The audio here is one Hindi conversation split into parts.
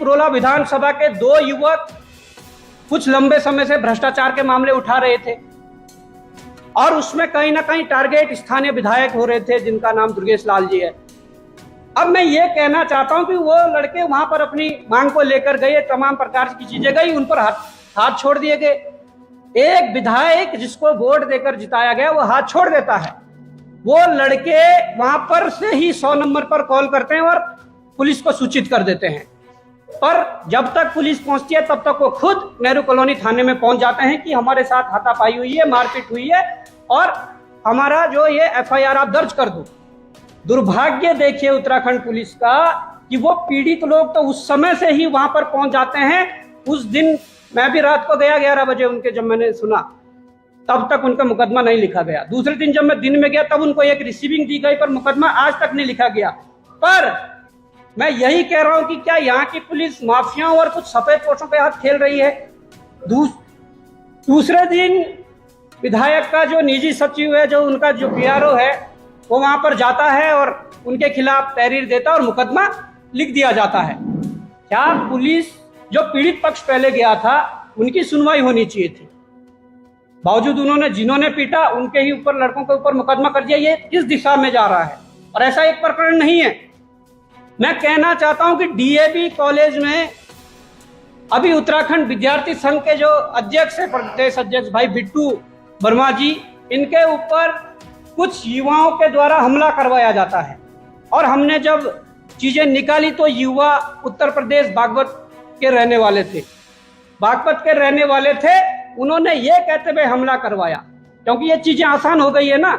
पुरोला विधानसभा के 2 युवक कुछ लंबे समय से भ्रष्टाचार के मामले उठा रहे थे और उसमें कहीं ना कहीं टारगेट स्थानीय विधायक हो रहे थे जिनका नाम दुर्गेश लाल जी है। अब मैं ये कहना चाहता हूं कि वो लड़के वहां पर अपनी मांग को लेकर गए, तमाम प्रकार की चीजें गई, उन पर हाथ छोड़ दिए गए। एक विधायक जिसको वोट देकर जिताया गया वो हाथ छोड़ देता है। वो लड़के वहां पर से ही 100 नंबर पर कॉल करते हैं और पुलिस को सूचित कर देते हैं, पर जब तक पुलिस पहुंचती है तब तक वो खुद नेहरू कॉलोनी थाने में पहुंच जाते हैं कि हमारे साथ हाथापाई हुई है, मारपीट हुई है और हमारा जो ये FIR आप दर्ज कर दो। दुर्भाग्य देखिए उत्तराखंड पुलिस का कि वो पीड़ित लोग तो उस समय से ही वहां पर पहुंच जाते हैं। उस दिन मैं भी रात को गया 11 बजे उनके, जब मैंने सुना तब तक उनका मुकदमा नहीं लिखा गया। दूसरे दिन जब मैं दिन में गया तब उनको एक रिसीविंग दी गई, पर मुकदमा आज तक नहीं लिखा गया। पर मैं यही कह रहा हूं कि क्या यहाँ की पुलिस माफियाओं और कुछ सफेद पोशों के हाथ खेल रही है? दूसरे दिन विधायक का जो निजी सचिव है, जो उनका जो PRO है, वो वहां पर जाता है और उनके खिलाफ तहरीर देता है और मुकदमा लिख दिया जाता है। क्या पुलिस, जो पीड़ित पक्ष पहले गया था, उनकी सुनवाई होनी चाहिए थी? बावजूद उन्होंने जिन्होंने पीटा उनके ही ऊपर, लड़कों के ऊपर मुकदमा कर दिया। ये किस दिशा में जा रहा है? और ऐसा एक प्रकरण नहीं है। मैं कहना चाहता हूं कि DAV कॉलेज में अभी उत्तराखंड विद्यार्थी संघ के जो अध्यक्ष है, प्रदेश अध्यक्ष भाई बिट्टू वर्मा जी, इनके ऊपर कुछ युवाओं के द्वारा हमला करवाया जाता है। और हमने जब चीजें निकाली तो युवा उत्तर प्रदेश बागपत के रहने वाले थे, उन्होंने ये कहते हुए हमला करवाया, क्योंकि ये चीजें आसान हो गई है ना।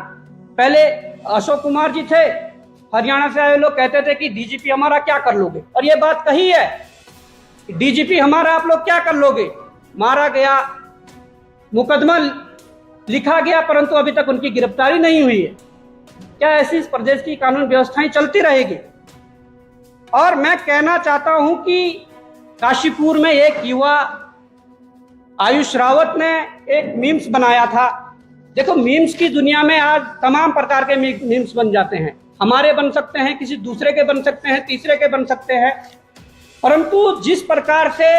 पहले अशोक कुमार जी थे, हरियाणा से आए लोग, कहते थे कि DGP हमारा क्या कर लोगे, और ये बात कही है, DGP हमारा आप लोग क्या कर लोगे। मारा गया, मुकदमा लिखा गया, परंतु अभी तक उनकी गिरफ्तारी नहीं हुई है। क्या ऐसी इस प्रदेश की कानून व्यवस्थाएं चलती रहेगी? और मैं कहना चाहता हूं कि काशीपुर में एक युवा आयुष रावत ने एक मीम्स बनाया था। देखो, मीम्स की दुनिया में आज तमाम प्रकार के मीम्स बन जाते हैं। हमारे बन सकते हैं, किसी दूसरे के बन सकते हैं, तीसरे के बन सकते हैं, परंतु जिस प्रकार से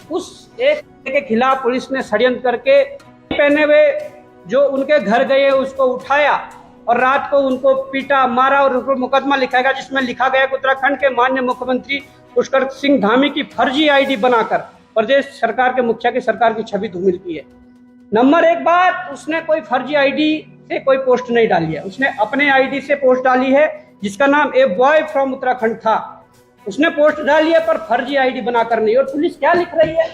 उस एक के खिलाफ पुलिस ने षड्यंत्र करके पहने हुए जो उनके घर गए उसको उठाया और रात को उनको पीटा, मारा और उनको मुकदमा लिखा गया, जिसमें लिखा गया कि उत्तराखंड के माननीय मुख्यमंत्री पुष्कर सिंह धामी की फर्जी ID बनाकर प्रदेश सरकार के मुखिया की सरकार की छवि धूमिल की है। नंबर 1 बात, उसने कोई फर्जी ID से कोई पोस्ट नहीं डाली है, उसने अपने ID से पोस्ट डाली है जिसका नाम ए बॉय फ्रॉम उत्तराखंड था। उसने पोस्ट डाली है पर फर्जी ID बनाकर नहीं। और पुलिस क्या लिख रही है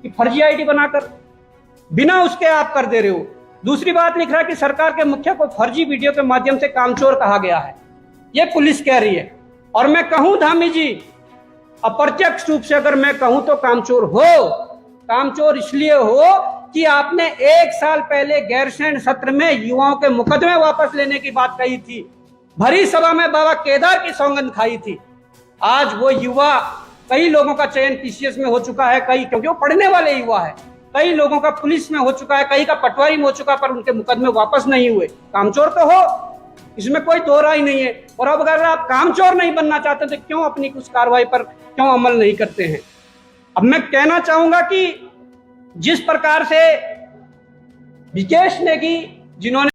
कि फर्जी ID बनाकर, बिना उसके आप कर दे रहे हो। दूसरी बात लिख रहा है कि सरकार के मुखिया को फर्जी वीडियो के माध्यम से कामचोर कहा गया है, ये पुलिस कह रही है। और मैं कहूं धामी जी, अप्रत्यक्ष रूप से अगर मैं कहूं तो कामचोर हो। कामचोर इसलिए हो कि आपने 1 साल पहले गैरसैंण सत्र में युवाओं के मुकदमे वापस लेने की बात कही थी, भरी सभा में बाबा केदार की सौगंध खाई थी। आज वो युवा, कई लोगों का चयन PCS में हो चुका है, कई, क्योंकि वो पढ़ने वाले युवा है, कई लोगों का पुलिस में हो चुका है, कई का पटवारी में हो चुका, पर उनके मुकदमे वापस नहीं हुए। कामचोर तो हो, इसमें कोई दो राय नहीं है। और अब अगर आप कामचोर नहीं बनना चाहते तो क्यों अपनी कुछ कार्रवाई पर क्यों अमल नहीं करते हैं? अब मैं कहना चाहूंगा कि जिस प्रकार से विकेश नेगी, जिन्होंने